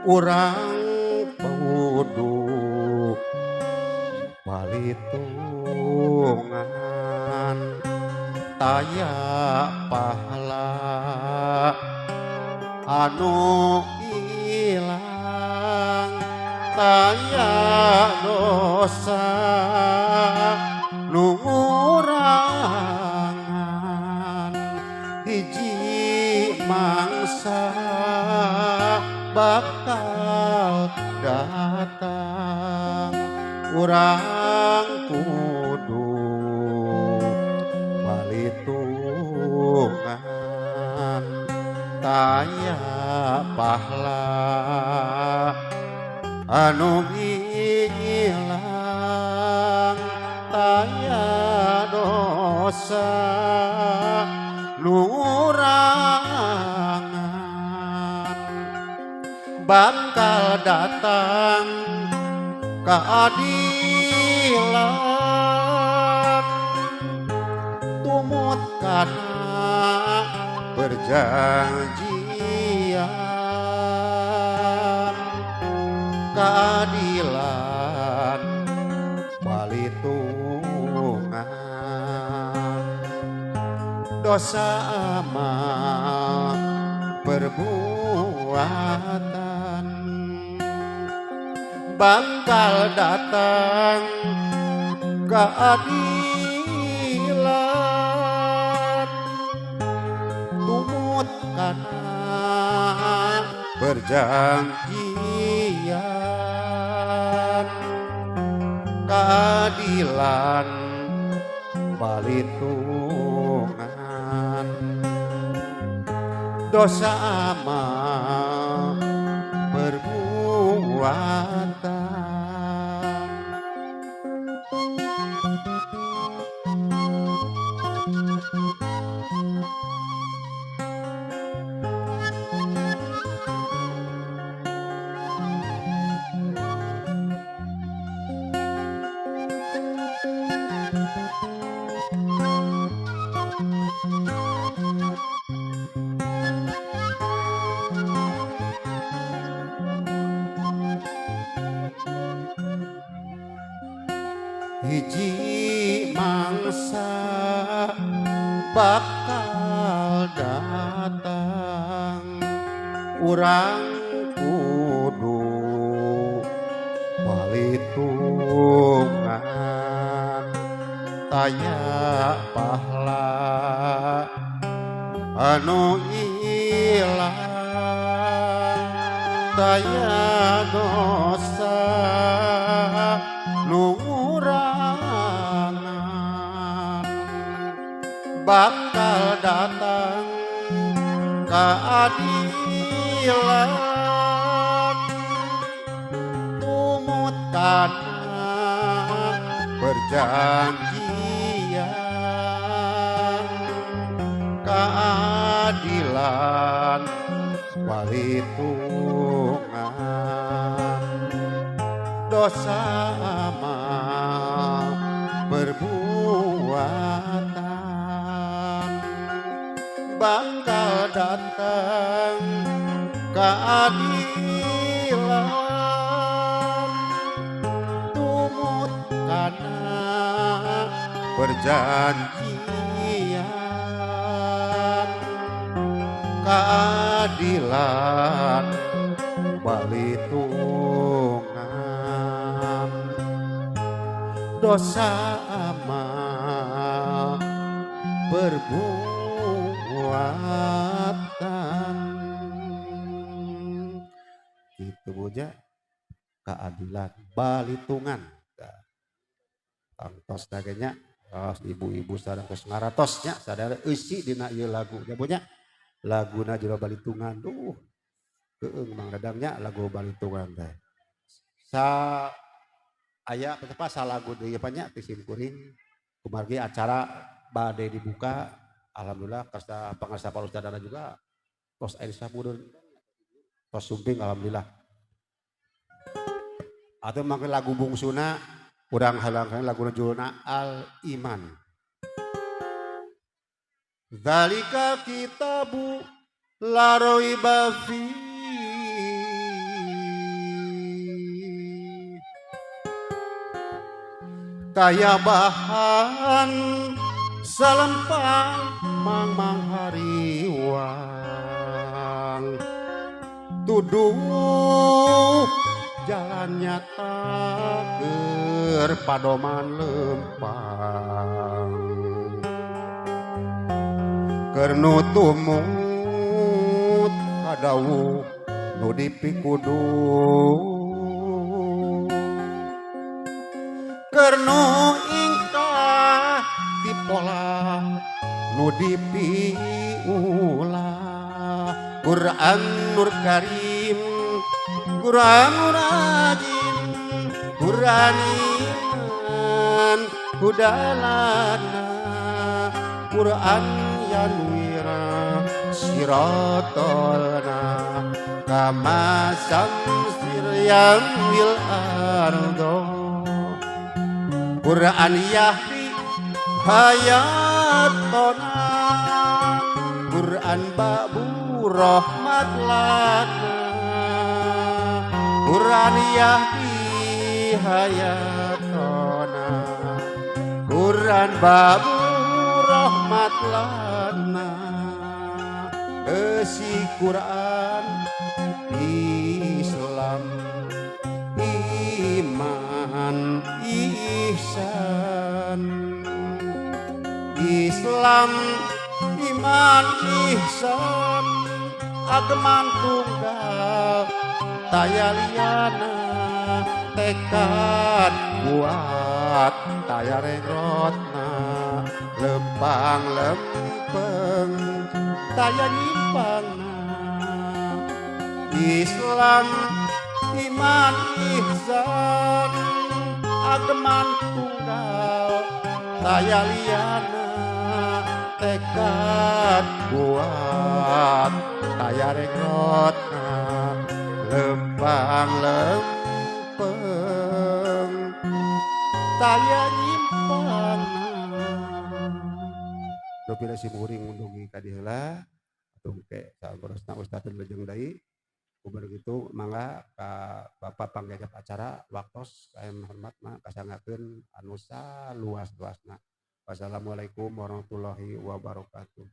urang kudu balitungan taya pahala anu ilang taya dosa nurangan hiji mangsa bakal datang urang kudu balitungan taya pahala anu ilang taya dosa nurangan bakal datang keadilan tumut kana perjanjian keadilan balitungan dosa amal perbuatan bakal datang keadilan tumut kana perjanjian keadilan balitungan dosa amal perbuatan hiji mangsa bakal datang urang kudu balitungan taya pahala anu ilang taya dosa nurangan bakal datang keadilan tumut kana perjanjian keadilan balitungan dosa amal perbuatan bakal datang keadilan tumut kana perjanjian keadilan balitungan dosa amal perbuatan itu boja keadilan balitungan tangtos dagenya ibu-ibu sadang tos ngaratosnya sadar isi dina ieu lagu nya bonya laguna jero balitungan keung mang dadangnya lagu balitungan teh sa aya apa salagu deui nya tisim kuring kumargi acara bade dibuka alhamdulillah kasta pangarsa palustadana juga tos air sapudeun tos sumping alhamdulillah atau mangke lagu bungsuna urang halangkeun laguna judulna Al Iman Dzalika kitabu la raiba fihi kaya bahan salempang mang hariwang tuduh jalan nyata keur padoman lempang keur nu tumut kadawuh nu dipikudu keur nu ingkah dipola nu dipiulah Quran Nur Karim Quran rajin Quran iman hudalana Quran yanwira siratolna kama samsir yang wil ardo Quran yahdi hayatona Quran babu rahmat lana Quran yahdi hayatona Quran babu rahmat lana esi Quran Islam iman ihsan Islam iman ihsan ageman tunggal tayaliana tekad kuat tayarengrotna lempang lempeng taya nyimpangna Islam iman ihsan ageman tunggal tayaliana tekad kuat tayarengrotna lempang lempeng taya nyimpangna dopila si muring undungi kadiheula tungke saborosna ustadz lejeng deui kumaha kitu mangga ka Bapak panggajap acara waktos kaem hormatna kasangakeun anu saluas-luasna. Wassalamualaikum warahmatullahi wabarakatuh.